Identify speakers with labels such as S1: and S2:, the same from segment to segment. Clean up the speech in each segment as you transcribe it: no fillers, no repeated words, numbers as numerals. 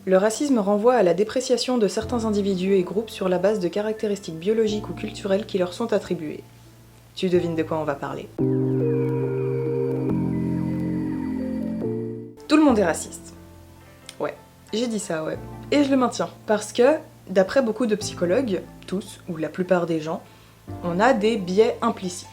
S1: Le racisme renvoie à la dépréciation de certains individus et groupes sur la base de caractéristiques biologiques ou culturelles qui leur sont attribuées. Tu devines de quoi on va parler. Tout le monde est raciste. Ouais, j'ai dit ça, ouais. Et je le maintiens, parce que, d'après beaucoup de psychologues, tous, ou la plupart des gens, on a des biais implicites.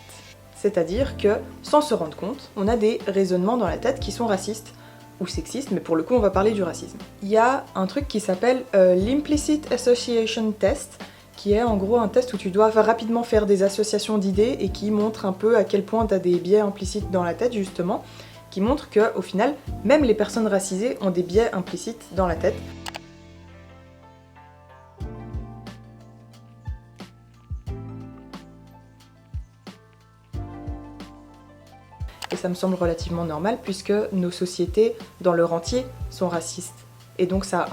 S1: C'est-à-dire que, sans se rendre compte, on a des raisonnements dans la tête qui sont racistes, ou sexistes, mais pour le coup on va parler du racisme. Il y a un truc qui s'appelle l'Implicit Association Test, qui est en gros un test où tu dois rapidement faire des associations d'idées et qui montre un peu à quel point tu as des biais implicites dans la tête justement, qui montre que au final, même les personnes racisées ont des biais implicites dans la tête. Et ça me semble relativement normal puisque nos sociétés, dans leur entier, sont racistes. Et donc ça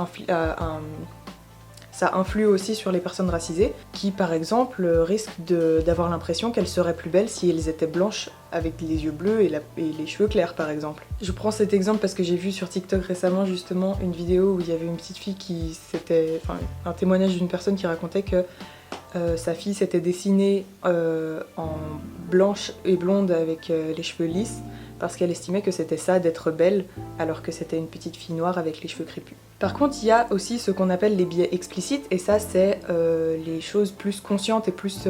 S1: influe aussi sur les personnes racisées qui, par exemple, risquent d'avoir l'impression qu'elles seraient plus belles si elles étaient blanches avec les yeux bleus et les cheveux clairs, par exemple. Je prends cet exemple parce que j'ai vu sur TikTok récemment justement une vidéo où il y avait une petite fille un témoignage d'une personne qui racontait que sa fille s'était dessinée en blanche et blonde avec les cheveux lisses parce qu'elle estimait que c'était ça d'être belle alors que c'était une petite fille noire avec les cheveux crépus. Par contre, il y a aussi ce qu'on appelle les biais explicites et ça c'est les choses plus conscientes et plus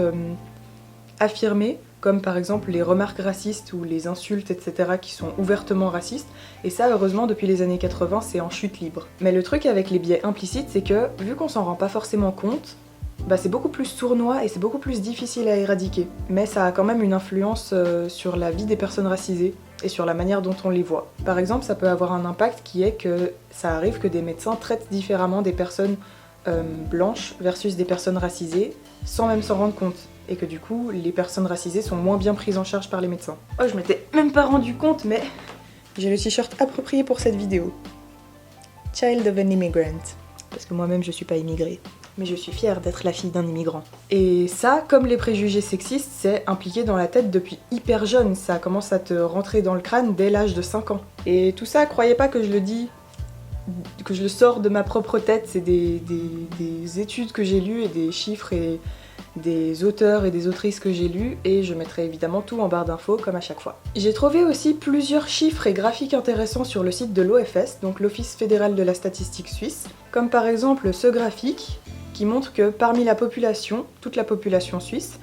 S1: affirmées comme par exemple les remarques racistes ou les insultes etc. qui sont ouvertement racistes et ça heureusement depuis les années 80 c'est en chute libre. Mais le truc avec les biais implicites c'est que vu qu'on s'en rend pas forcément compte, c'est beaucoup plus sournois et c'est beaucoup plus difficile à éradiquer. Mais ça a quand même une influence sur la vie des personnes racisées et sur la manière dont on les voit. Par exemple, ça peut avoir un impact qui est que ça arrive que des médecins traitent différemment des personnes blanches versus des personnes racisées sans même s'en rendre compte. Et que du coup, les personnes racisées sont moins bien prises en charge par les médecins. Oh, je m'étais même pas rendu compte, mais j'ai le t-shirt approprié pour cette vidéo. Child of an immigrant. Parce que moi-même, je suis pas immigrée. Mais je suis fière d'être la fille d'un immigrant. Et ça, comme les préjugés sexistes, c'est impliqué dans la tête depuis hyper jeune. Ça commence à te rentrer dans le crâne dès l'âge de 5 ans. Et tout ça, croyez pas que je le dis, que je le sors de ma propre tête. C'est des études que j'ai lues et des chiffres et des auteurs et des autrices que j'ai lus. Et je mettrai évidemment tout en barre d'infos, comme à chaque fois. J'ai trouvé aussi plusieurs chiffres et graphiques intéressants sur le site de l'OFS, donc l'Office fédéral de la statistique suisse. Comme par exemple ce graphique, qui montre que parmi la population, toute la population suisse,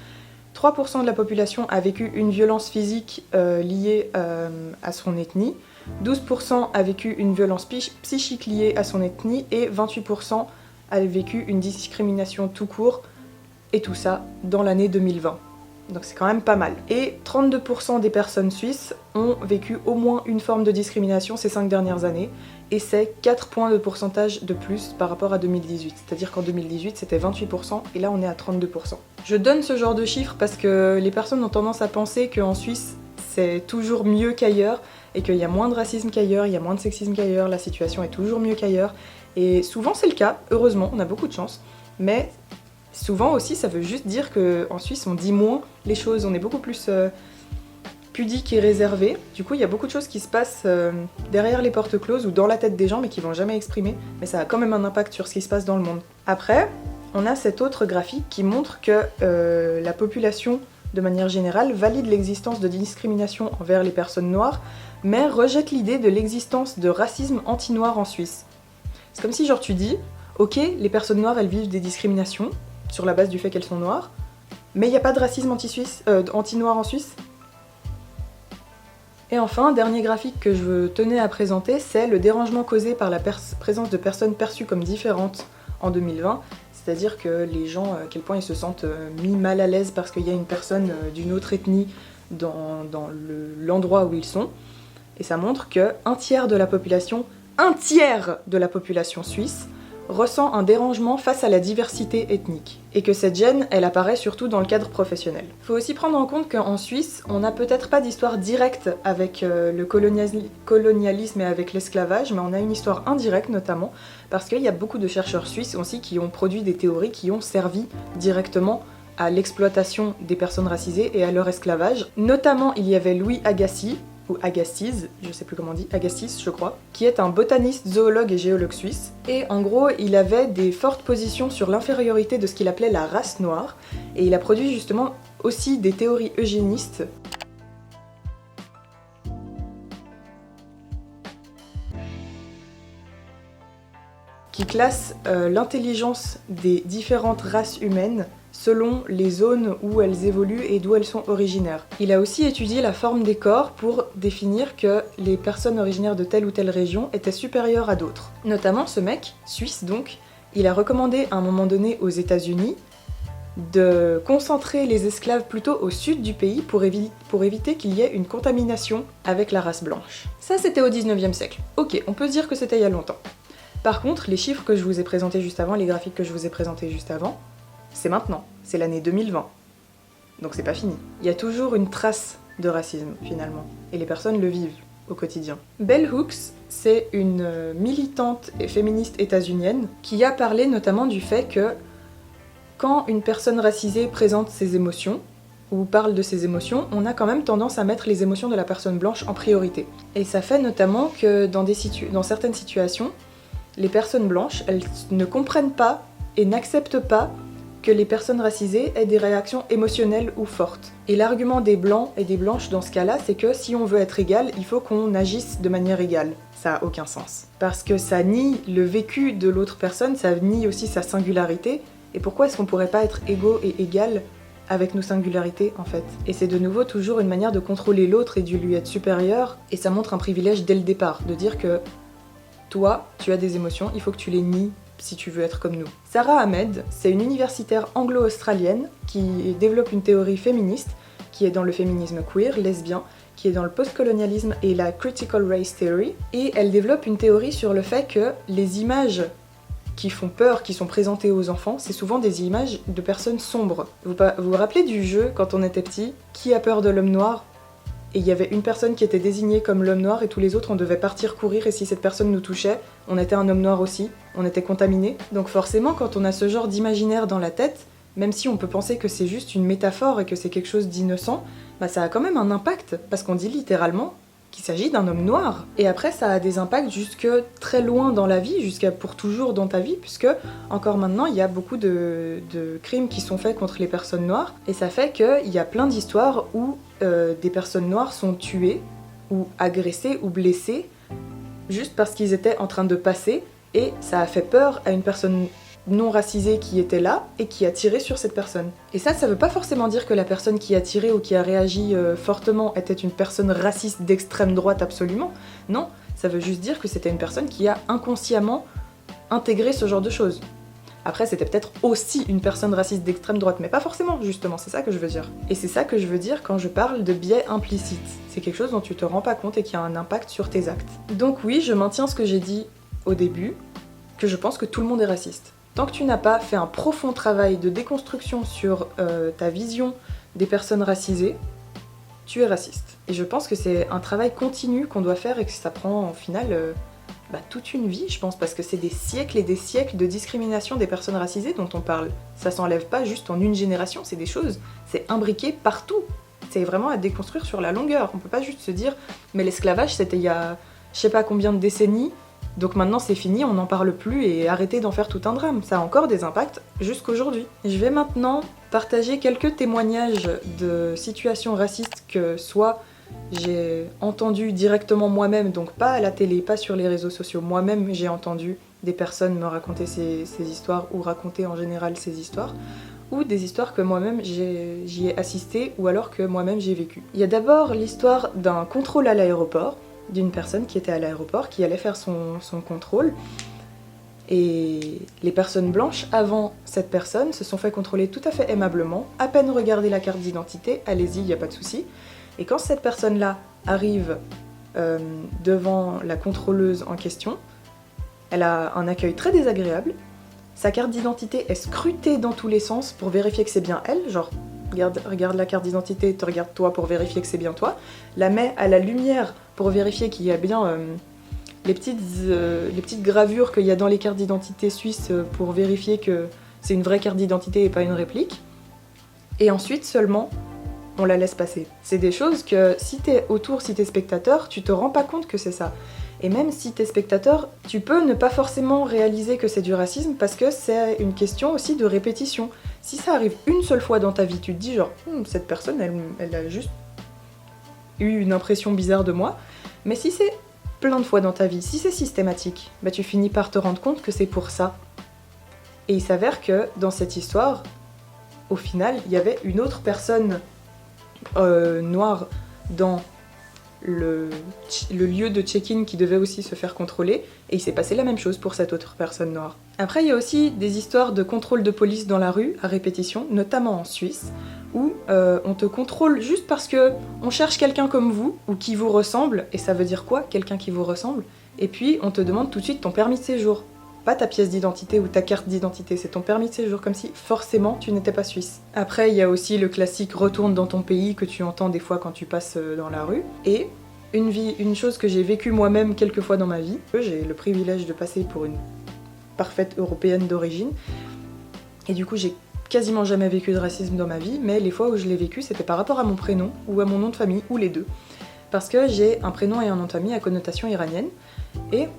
S1: 3% de la population a vécu une violence physique liée à son ethnie, 12% a vécu une violence psychique liée à son ethnie et 28% a vécu une discrimination tout court, et tout ça dans l'année 2020. Donc c'est quand même pas mal. Et 32% des personnes suisses ont vécu au moins une forme de discrimination ces 5 dernières années, et c'est 4 points de pourcentage de plus par rapport à 2018. C'est-à-dire qu'en 2018 c'était 28% et là on est à 32%. Je donne ce genre de chiffres parce que les personnes ont tendance à penser qu'en Suisse c'est toujours mieux qu'ailleurs et qu'il y a moins de racisme qu'ailleurs, il y a moins de sexisme qu'ailleurs, la situation est toujours mieux qu'ailleurs. Et souvent c'est le cas, heureusement, on a beaucoup de chance, mais souvent aussi ça veut juste dire qu'en Suisse on dit moins les choses, on est beaucoup plus pudique et réservé. Du coup il y a beaucoup de choses qui se passent derrière les portes closes ou dans la tête des gens mais qui vont jamais exprimer, mais ça a quand même un impact sur ce qui se passe dans le monde. Après, on a cet autre graphique qui montre que la population de manière générale valide l'existence de discrimination envers les personnes noires, mais rejette l'idée de l'existence de racisme anti-noir en Suisse. C'est comme si genre tu dis, ok, les personnes noires elles vivent des discriminations sur la base du fait qu'elles sont noires, mais il n'y a pas de racisme anti-noir en Suisse. Et enfin, dernier graphique que je tenais à présenter, c'est le dérangement causé par la présence de personnes perçues comme différentes en 2020, c'est-à-dire que les gens, à quel point ils se sentent mis mal à l'aise parce qu'il y a une personne d'une autre ethnie dans l'endroit où ils sont. Et ça montre que un tiers de la population suisse ressent un dérangement face à la diversité ethnique, et que cette gêne, elle apparaît surtout dans le cadre professionnel. Faut aussi prendre en compte qu'en Suisse, on n'a peut-être pas d'histoire directe avec le colonialisme et avec l'esclavage, mais on a une histoire indirecte notamment, parce qu'il y a beaucoup de chercheurs suisses aussi qui ont produit des théories qui ont servi directement à l'exploitation des personnes racisées et à leur esclavage. Notamment, il y avait Louis Agassiz, ou Agassiz, je sais plus comment on dit, Agassiz je crois, qui est un botaniste, zoologue et géologue suisse. Et en gros, il avait des fortes positions sur l'infériorité de ce qu'il appelait la race noire, et il a produit justement aussi des théories eugénistes. Qui classent l'intelligence des différentes races humaines selon les zones où elles évoluent et d'où elles sont originaires. Il a aussi étudié la forme des corps pour définir que les personnes originaires de telle ou telle région étaient supérieures à d'autres. Notamment ce mec, suisse donc, il a recommandé à un moment donné aux États-Unis de concentrer les esclaves plutôt au sud du pays pour éviter qu'il y ait une contamination avec la race blanche. Ça c'était au 19e siècle. Ok, on peut se dire que c'était il y a longtemps. Par contre, les chiffres que je vous ai présentés juste avant, les graphiques que je vous ai présentés juste avant, c'est maintenant, c'est l'année 2020. Donc c'est pas fini. Il y a toujours une trace de racisme, finalement, et les personnes le vivent au quotidien. Bell Hooks, c'est une militante et féministe états-unienne qui a parlé notamment du fait que quand une personne racisée présente ses émotions, ou parle de ses émotions, on a quand même tendance à mettre les émotions de la personne blanche en priorité. Et ça fait notamment que dans certaines situations, les personnes blanches, elles ne comprennent pas et n'acceptent pas que les personnes racisées aient des réactions émotionnelles ou fortes. Et l'argument des blancs et des blanches dans ce cas-là, c'est que si on veut être égal, il faut qu'on agisse de manière égale. Ça a aucun sens. Parce que ça nie le vécu de l'autre personne, ça nie aussi sa singularité. Et pourquoi est-ce qu'on pourrait pas être égaux et égales avec nos singularités en fait? Et c'est de nouveau toujours une manière de contrôler l'autre et de lui être supérieur, et ça montre un privilège dès le départ, de dire que toi, tu as des émotions, il faut que tu les nies si tu veux être comme nous. Sarah Ahmed, c'est une universitaire anglo-australienne qui développe une théorie féministe, qui est dans le féminisme queer, lesbien, qui est dans le postcolonialisme et la critical race theory, et elle développe une théorie sur le fait que les images qui font peur, qui sont présentées aux enfants, c'est souvent des images de personnes sombres. Vous vous rappelez du jeu, quand on était petit, Qui a peur de l'homme noir ? Et il y avait une personne qui était désignée comme l'homme noir et tous les autres on devait partir courir, et si cette personne nous touchait, on était un homme noir aussi, on était contaminé. Donc forcément quand on a ce genre d'imaginaire dans la tête, même si on peut penser que c'est juste une métaphore et que c'est quelque chose d'innocent, bah ça a quand même un impact, parce qu'on dit littéralement qu'il s'agit d'un homme noir. Et après ça a des impacts jusque très loin dans la vie, jusqu'à pour toujours dans ta vie, puisque encore maintenant il y a beaucoup de crimes qui sont faits contre les personnes noires, et ça fait qu'il y a plein d'histoires où des personnes noires sont tuées, ou agressées, ou blessées, juste parce qu'ils étaient en train de passer, et ça a fait peur à une personne non racisée qui était là, et qui a tiré sur cette personne. Et ça veut pas forcément dire que la personne qui a tiré ou qui a réagi fortement était une personne raciste d'extrême droite absolument, non, ça veut juste dire que c'était une personne qui a inconsciemment intégré ce genre de choses. Après, c'était peut-être aussi une personne raciste d'extrême droite, mais pas forcément, justement, c'est ça que je veux dire. Et c'est ça que je veux dire quand je parle de biais implicite. C'est quelque chose dont tu te rends pas compte et qui a un impact sur tes actes. Donc oui, je maintiens ce que j'ai dit au début, que je pense que tout le monde est raciste. Tant que tu n'as pas fait un profond travail de déconstruction sur ta vision des personnes racisées, tu es raciste. Et je pense que c'est un travail continu qu'on doit faire et que ça prend, au final, toute une vie, je pense, parce que c'est des siècles et des siècles de discrimination des personnes racisées dont on parle. Ça s'enlève pas juste en une génération, c'est des choses, c'est imbriqué partout. C'est vraiment à déconstruire sur la longueur. On peut pas juste se dire, mais l'esclavage c'était il y a je sais pas combien de décennies, donc maintenant c'est fini, on n'en parle plus et arrêtez d'en faire tout un drame. Ça a encore des impacts jusqu'aujourd'hui. Je vais maintenant partager quelques témoignages de situations racistes que soit j'ai entendu directement moi-même, donc pas à la télé, pas sur les réseaux sociaux, moi-même j'ai entendu des personnes me raconter ces histoires ou raconter en général ces histoires, ou des histoires que moi-même j'y ai assisté ou alors que moi-même j'ai vécu. Il y a d'abord l'histoire d'un contrôle à l'aéroport, d'une personne qui était à l'aéroport, qui allait faire son contrôle, et les personnes blanches avant cette personne se sont fait contrôler tout à fait aimablement, à peine regarder la carte d'identité, allez-y, y a pas de souci. Et quand cette personne-là arrive devant la contrôleuse en question, elle a un accueil très désagréable, sa carte d'identité est scrutée dans tous les sens pour vérifier que c'est bien elle, genre regarde la carte d'identité, te regarde toi pour vérifier que c'est bien toi, la met à la lumière pour vérifier qu'il y a bien les petites gravures qu'il y a dans les cartes d'identité suisses pour vérifier que c'est une vraie carte d'identité et pas une réplique, et ensuite seulement on la laisse passer. C'est des choses que si t'es autour, si t'es spectateur, tu te rends pas compte que c'est ça. Et même si t'es spectateur, tu peux ne pas forcément réaliser que c'est du racisme parce que c'est une question aussi de répétition. Si ça arrive une seule fois dans ta vie, tu te dis genre cette personne elle a juste eu une impression bizarre de moi. Mais si c'est plein de fois dans ta vie, si c'est systématique, bah tu finis par te rendre compte que c'est pour ça. Et il s'avère que dans cette histoire, au final, il y avait une autre personne noire dans le lieu de check-in qui devait aussi se faire contrôler, et il s'est passé la même chose pour cette autre personne noire. Après, il y a aussi des histoires de contrôle de police dans la rue, à répétition, notamment en Suisse, où on te contrôle juste parce que on cherche quelqu'un comme vous, ou qui vous ressemble, et ça veut dire quoi, quelqu'un qui vous ressemble, et puis on te demande tout de suite ton permis de séjour. Pas ta pièce d'identité ou ta carte d'identité, c'est ton permis de séjour, comme si forcément tu n'étais pas suisse. Après, il y a aussi le classique retourne dans ton pays que tu entends des fois quand tu passes dans la rue. Et une chose que j'ai vécue moi-même quelques fois dans ma vie, j'ai le privilège de passer pour une parfaite européenne d'origine, et du coup j'ai quasiment jamais vécu de racisme dans ma vie, mais les fois où je l'ai vécu, c'était par rapport à mon prénom ou à mon nom de famille, ou les deux. Parce que j'ai un prénom et un nom de famille à connotation iranienne, et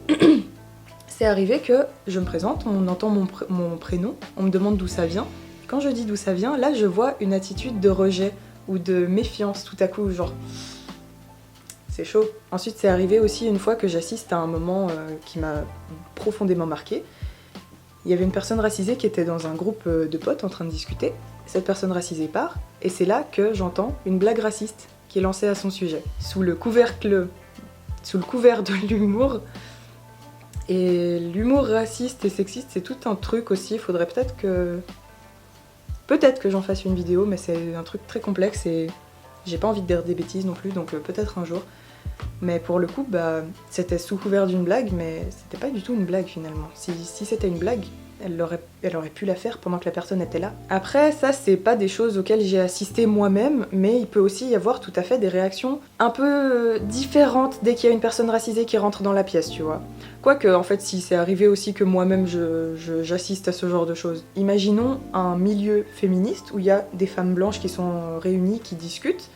S1: c'est arrivé que je me présente, on entend mon prénom, on me demande d'où ça vient. Quand je dis d'où ça vient, là je vois une attitude de rejet ou de méfiance tout à coup, genre c'est chaud. Ensuite c'est arrivé aussi une fois que j'assiste à un moment qui m'a profondément marqué. Il y avait une personne racisée qui était dans un groupe de potes en train de discuter. Cette personne racisée part, et c'est là que j'entends une blague raciste qui est lancée à son sujet. Sous le couvert de l'humour. Et l'humour raciste et sexiste, c'est tout un truc aussi. Il faudrait peut-être que j'en fasse une vidéo, mais c'est un truc très complexe et j'ai pas envie de dire des bêtises non plus, donc peut-être un jour. Mais pour le coup, bah, c'était sous couvert d'une blague, mais c'était pas du tout une blague finalement. Si c'était une blague, elle aurait pu la faire pendant que la personne était là. Après, ça c'est pas des choses auxquelles j'ai assisté moi-même, mais il peut aussi y avoir tout à fait des réactions un peu différentes dès qu'il y a une personne racisée qui rentre dans la pièce, tu vois. Quoique, en fait, si c'est arrivé aussi que moi-même j'assiste à ce genre de choses. Imaginons un milieu féministe où il y a des femmes blanches qui sont réunies, qui discutent,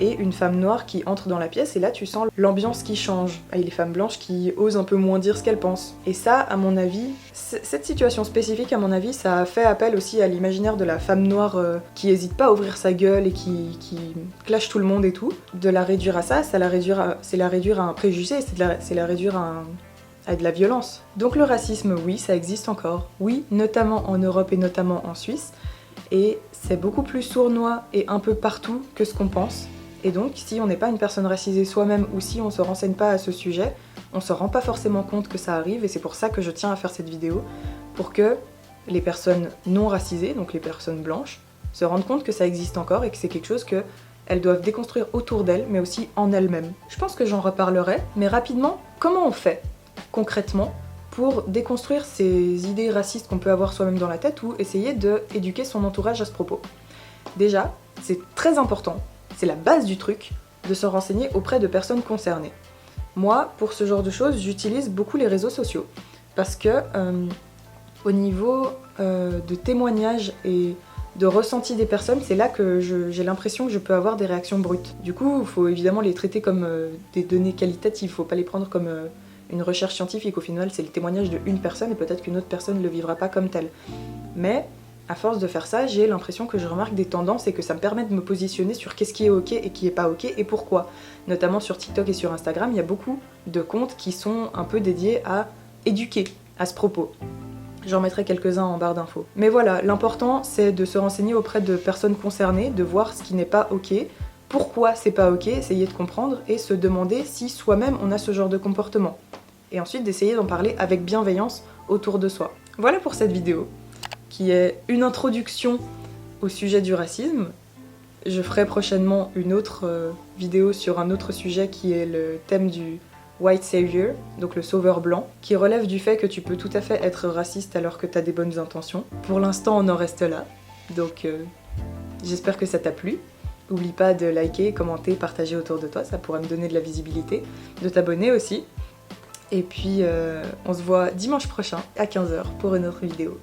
S1: et une femme noire qui entre dans la pièce, et là tu sens l'ambiance qui change, et les femmes blanches qui osent un peu moins dire ce qu'elles pensent. Et ça, à mon avis, cette situation spécifique, à mon avis, ça a fait appel aussi à l'imaginaire de la femme noire qui hésite pas à ouvrir sa gueule et qui clash tout le monde et tout. De la réduire à ça, c'est la réduire à un préjugé, c'est la réduire à de la violence. Donc le racisme, oui, ça existe encore. Oui, notamment en Europe et notamment en Suisse. Et c'est beaucoup plus sournois et un peu partout que ce qu'on pense. Et donc, si on n'est pas une personne racisée soi-même ou si on se renseigne pas à ce sujet, on se rend pas forcément compte que ça arrive, et c'est pour ça que je tiens à faire cette vidéo, pour que les personnes non racisées, donc les personnes blanches, se rendent compte que ça existe encore et que c'est quelque chose qu'elles doivent déconstruire autour d'elles, mais aussi en elles-mêmes. Je pense que j'en reparlerai, mais rapidement, comment on fait concrètement pour déconstruire ces idées racistes qu'on peut avoir soi-même dans la tête ou essayer d'éduquer son entourage à ce propos? Déjà, c'est très important, c'est la base du truc, de se renseigner auprès de personnes concernées. Moi, pour ce genre de choses, j'utilise beaucoup les réseaux sociaux, parce que au niveau de témoignages et de ressenti des personnes, c'est là que j'ai l'impression que je peux avoir des réactions brutes. Du coup, il faut évidemment les traiter comme des données qualitatives, il faut pas les prendre comme une recherche scientifique. Au final, c'est le témoignage d'une personne et peut-être qu'une autre personne ne le vivra pas comme tel. Mais à force de faire ça, j'ai l'impression que je remarque des tendances et que ça me permet de me positionner sur qu'est-ce qui est ok et qui est pas ok et pourquoi. Notamment sur TikTok et sur Instagram, il y a beaucoup de comptes qui sont un peu dédiés à éduquer à ce propos. J'en mettrai quelques-uns en barre d'infos. Mais voilà, l'important c'est de se renseigner auprès de personnes concernées, de voir ce qui n'est pas ok, pourquoi c'est pas ok, essayer de comprendre et se demander si soi-même on a ce genre de comportement. Et ensuite d'essayer d'en parler avec bienveillance autour de soi. Voilà pour cette vidéo, qui est une introduction au sujet du racisme. Je ferai prochainement une autre vidéo sur un autre sujet qui est le thème du White Savior, donc le sauveur blanc, qui relève du fait que tu peux tout à fait être raciste alors que t'as des bonnes intentions. Pour l'instant, on en reste là, donc j'espère que ça t'a plu. N'oublie pas de liker, commenter, partager autour de toi, ça pourrait me donner de la visibilité, de t'abonner aussi. Et puis on se voit dimanche prochain à 15h pour une autre vidéo.